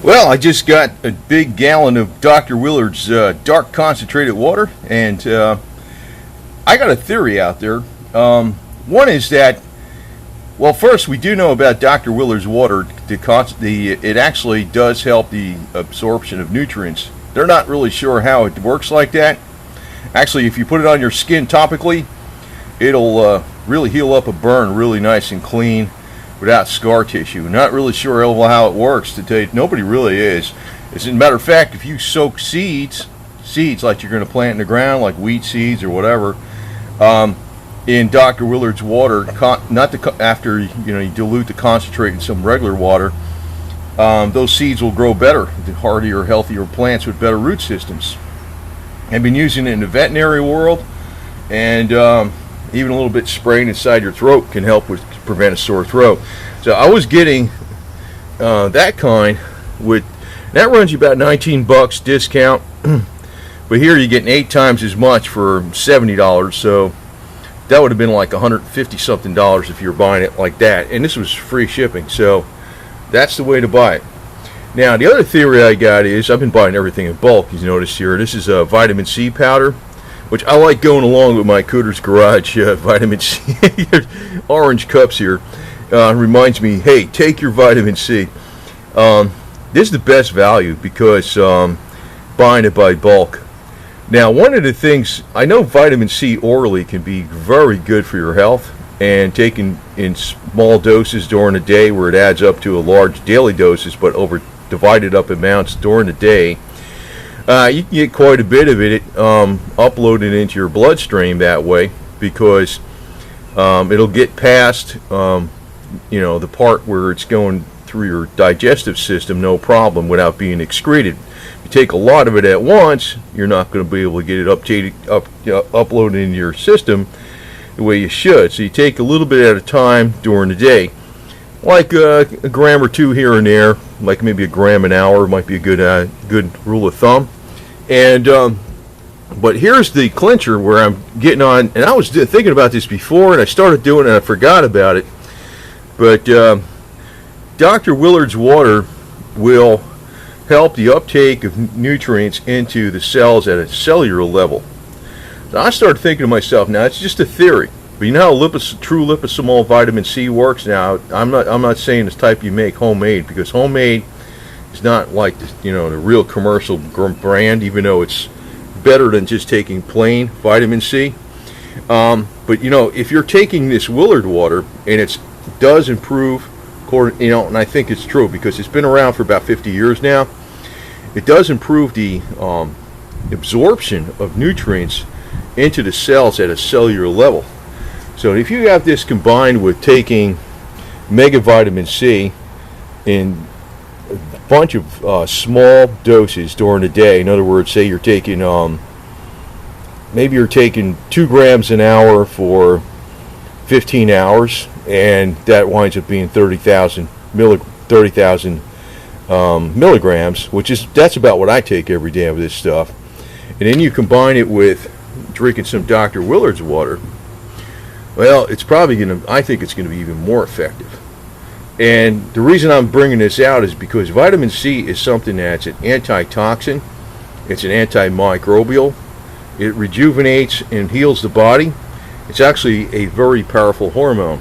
Well, I just got a big gallon of Dr. Willard's dark concentrated water, and I got a theory out there. One is that, well, first we do know about Dr. Willard's water. It actually does help the absorption of nutrients. They're not really sure how it works like that. Actually, if you put it on your skin topically, it'll really heal up a burn really nice and clean without scar tissue. Not really sure how it works, to tell you. Nobody really is. As a matter of fact, if you soak seeds like you're going to plant in the ground, like wheat seeds or whatever, in Dr. Willard's water, after you dilute the concentrate in some regular water, those seeds will grow better. The hardier, healthier plants with better root systems. I've been using it in the veterinary world, and even a little bit spraying inside your throat can help with prevent a sore throat. So I was getting that kind that runs you about $19 discount, but here you're getting 8 times as much for $70. So that would have been like $150 something if you're buying it like that, and this was free shipping. So that's the way to buy it. Now the other theory I got is, I've been buying everything in bulk, as you notice here. This is a vitamin C powder, which I like going along with my Cooter's Garage vitamin C. Orange cups here. Reminds me, hey, take your vitamin C. This is the best value because buying it by bulk. Now, one of the things, I know vitamin C orally can be very good for your health, and taken in small doses during the day where it adds up to a large daily doses, but over divided up amounts during the day, you can get quite a bit of it uploaded into your bloodstream that way, because it'll get past the part where it's going through your digestive system no problem without being excreted. If you take a lot of it at once, you're not going to be able to get it uploaded into your system the way you should. So you take a little bit at a time during the day, like a gram or two here and there, like maybe a gram an hour might be a good rule of thumb. And but here's the clincher where I'm getting on, and I was thinking about this before, and I started doing it and I forgot about it. But Dr. Willard's water will help the uptake of nutrients into the cells at a cellular level. So I started thinking to myself, now it's just a theory, but you know how true liposomal vitamin C works. Now I'm not saying this type you make homemade, because homemade is not like the real commercial brand, even though it's better than just taking plain vitamin C. But if you're taking this Willard water, and it does improve, and I think it's true because it's been around for about 50 years now, it does improve the absorption of nutrients into the cells at a cellular level. So if you have this combined with taking mega vitamin C in a bunch of small doses during the day, in other words, say you're taking maybe you're taking 2 grams an hour for 15 hours, and that winds up being 30,000 milligrams, that's about what I take every day of this stuff. And then you combine it with drinking some Dr. Willard's water. Well, I think it's going to be even more effective. And the reason I'm bringing this out is because vitamin C is something that's an antitoxin. It's an antimicrobial. It rejuvenates and heals the body. It's actually a very powerful hormone.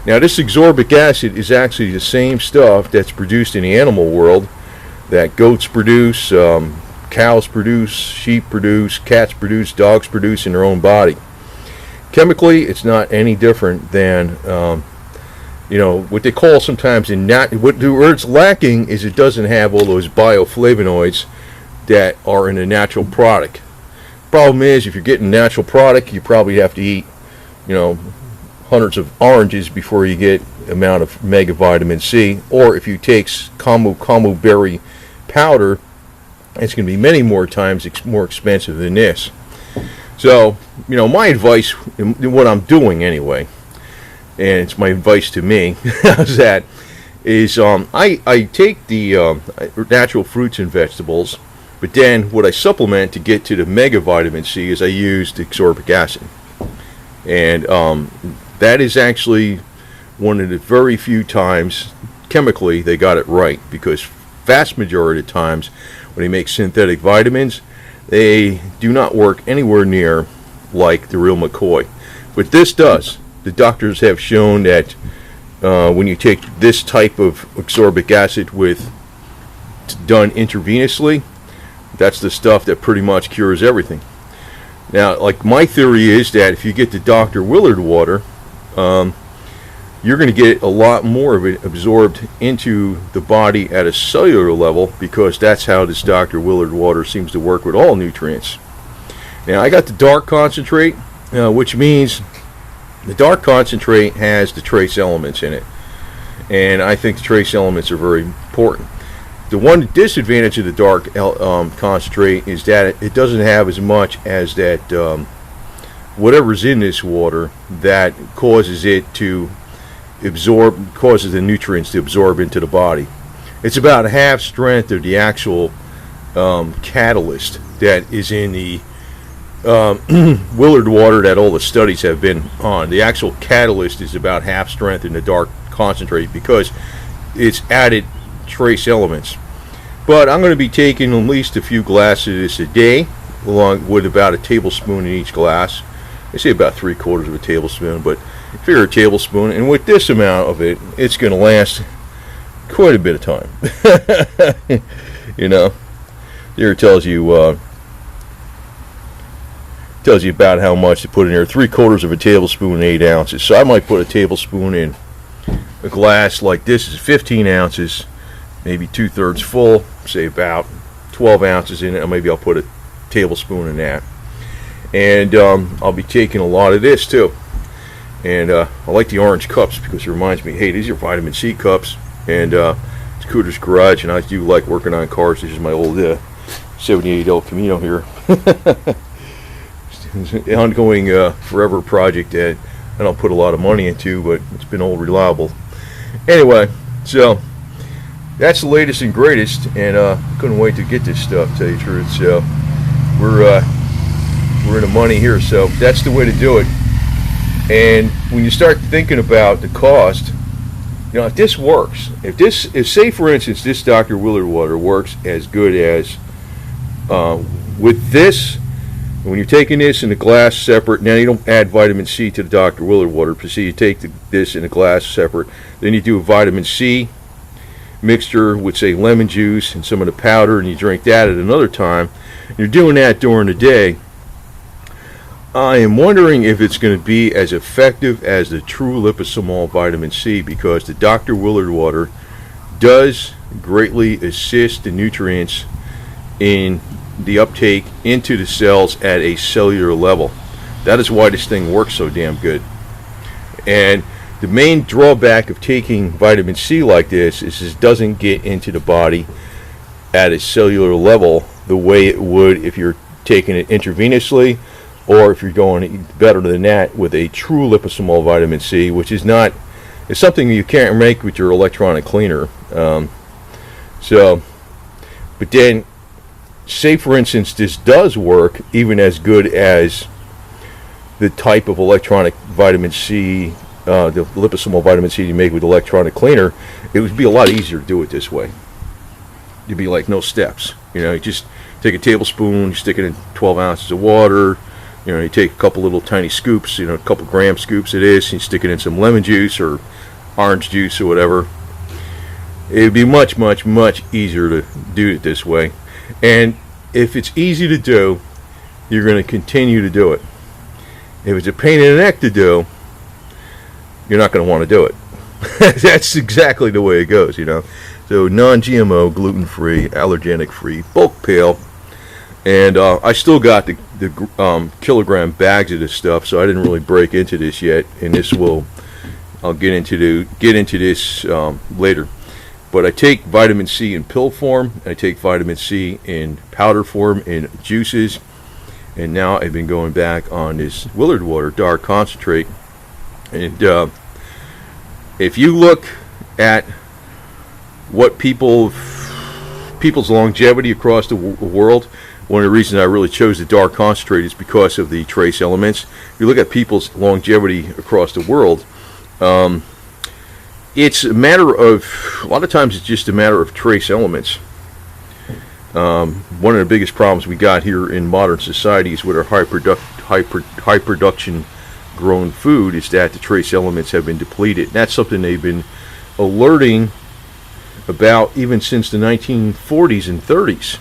Now, this ascorbic acid is actually the same stuff that's produced in the animal world that goats produce, cows produce, sheep produce, cats produce, dogs produce in their own body. Chemically, it's not any different than what they call sometimes where it's lacking is it doesn't have all those bioflavonoids that are in a natural product. Problem is, if you're getting a natural product, you probably have to eat hundreds of oranges before you get amount of mega vitamin C. Or if you take camu berry powder, it's going to be many more times more expensive than this. So, my advice, what I'm doing anyway, and it's my advice to me, is I take the natural fruits and vegetables, but then what I supplement to get to the mega vitamin C is I use the ascorbic acid. And that is actually one of the very few times chemically they got it right, because vast majority of times when they make synthetic vitamins, they do not work anywhere near like the real McCoy. But this does. The doctors have shown that when you take this type of ascorbic acid done intravenously, that's the stuff that pretty much cures everything. Now, like, my theory is that if you get the Dr. Willard water, you're going to get a lot more of it absorbed into the body at a cellular level, because that's how this Dr. Willard water seems to work with all nutrients. Now, I got the dark concentrate, which means the dark concentrate has the trace elements in it, and I think the trace elements are very important. The one disadvantage of the dark concentrate is that it doesn't have as much as that whatever's in this water that causes it to absorb, causes the nutrients to absorb into the body. It's about half strength of the actual catalyst that is in the Willard water that all the studies have been on. The actual catalyst is about half strength in the dark concentrate because it's added trace elements. But I'm going to be taking at least a few glasses of this a day, along with about a tablespoon in each glass. I say about 3/4 of a tablespoon, but figure a tablespoon, and with this amount of it, it's going to last quite a bit of time. You know, there it tells you about how much to put in there. 3/4 of a tablespoon, 8 ounces. So I might put a tablespoon in a glass like this is 15 ounces, maybe 2/3 full, say about 12 ounces in it, or maybe I'll put a tablespoon in that. And I'll be taking a lot of this too. And I like the orange cups because it reminds me, hey, these are vitamin C cups. And it's Cooter's Garage, and I do like working on cars. This is my old 78 El Camino here. It's an ongoing forever project that I don't put a lot of money into, but it's been old reliable. Anyway, so that's the latest and greatest, and couldn't wait to get this stuff, to tell you the truth. So we're in the money here, so that's the way to do it. And when you start thinking about the cost, you know, if this works, if say for instance this Dr. Willard water works as good as with this, when you're taking this in a glass separate, now you don't add vitamin C to the Dr. Willard water, but see, you take this in a glass separate, then you do a vitamin C mixture with, say, lemon juice and some of the powder, and you drink that at another time. You're doing that during the day. I am wondering if it's going to be as effective as the true liposomol vitamin C, because the Dr. Willard water does greatly assist the nutrients in the uptake into the cells at a cellular level. That is why this thing works so damn good. And the main drawback of taking vitamin C like this is it doesn't get into the body at a cellular level the way it would if you're taking it intravenously, or if you're going better than that with a true liposomol vitamin C, which is not, it's something you can't make with your electronic cleaner. But then, say for instance this does work even as good as the type of electronic vitamin C, the liposomol vitamin C you make with electronic cleaner, it would be a lot easier to do it this way. You'd be like no steps. You know, you just take a tablespoon, you stick it in 12 ounces of water. You know, you take a couple little tiny scoops, you know, a couple gram scoops of this, and you stick it in some lemon juice or orange juice or whatever. It would be much, much, much easier to do it this way. And if it's easy to do, you're going to continue to do it. If it's a pain in the neck to do, you're not going to want to do it. That's exactly the way it goes, you know. So non-GMO, gluten-free, allergenic-free, bulk pail. And I still got the kilogram bags of this stuff, so I didn't really break into this yet. And this will, I'll get into this later. But I take vitamin C in pill form, and I take vitamin C in powder form in juices, and now I've been going back on this Willard water dark concentrate. And if you look at what people's longevity across the world, one of the reasons I really chose the dark concentrate is because of the trace elements. If you look at people's longevity across the world, it's a matter of, a lot of times it's just a matter of trace elements. One of the biggest problems we got here in modern society is with our high production grown food is that the trace elements have been depleted. And that's something they've been alerting about even since the 1940s and 30s.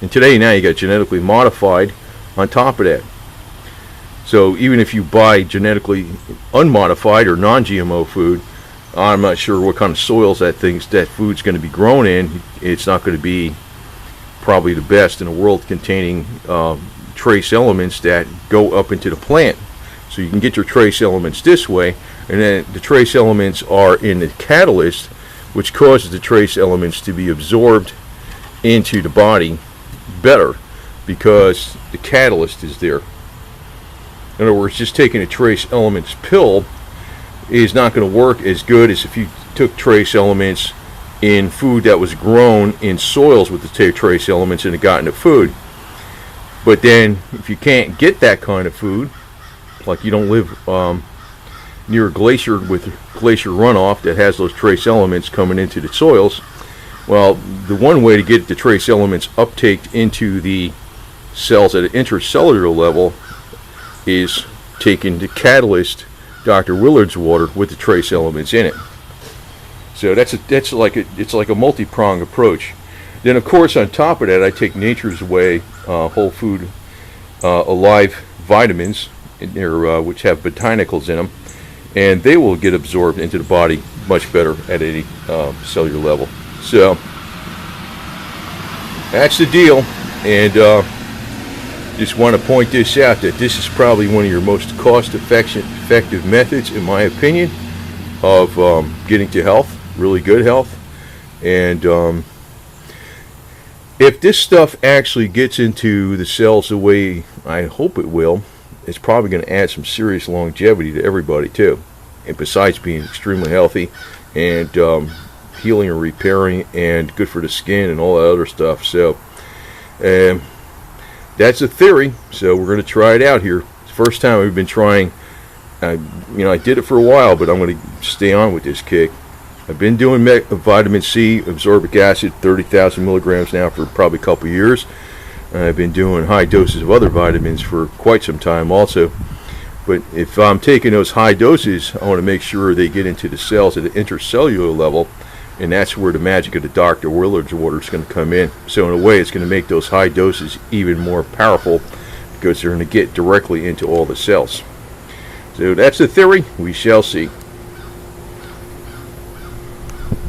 And today now you got genetically modified on top of that. So even if you buy genetically unmodified or non-GMO food, I'm not sure what kind of soils that food's going to be grown in. It's not going to be probably the best in the world, containing trace elements that go up into the plant. So you can get your trace elements this way, and then the trace elements are in the catalyst, which causes the trace elements to be absorbed into the body better because the catalyst is there. In other words, just taking a trace elements pill is not going to work as good as if you took trace elements in food that was grown in soils with the trace elements and it got into food. But then if you can't get that kind of food, like you don't live near a glacier with glacier runoff that has those trace elements coming into the soils, well, the one way to get the trace elements uptaked into the cells at an intracellular level is taking the catalyst, Dr. Willard's water, with the trace elements in it. So it's like a multi-pronged approach. Then of course on top of that I take Nature's Way whole food alive vitamins in there, which have botanicals in them, and they will get absorbed into the body much better at any cellular level. So that's the deal, and just want to point this out, that this is probably one of your most cost-effective methods, in my opinion, of getting to health, really good health. And if this stuff actually gets into the cells the way I hope it will, it's probably going to add some serious longevity to everybody too. And besides being extremely healthy and healing and repairing and good for the skin and all that other stuff. So that's a theory, so we're going to try it out here. It's the first time we've been trying. I did it for a while, but I'm going to stay on with this kick. I've been doing vitamin C, ascorbic acid, 30,000 milligrams now for probably a couple years. I've been doing high doses of other vitamins for quite some time also. But if I'm taking those high doses, I want to make sure they get into the cells at an intracellular level, and that's where the magic of the Dr. Willard's water is going to come in. So in a way, it's going to make those high doses even more powerful because they're going to get directly into all the cells. So that's the theory. We shall see.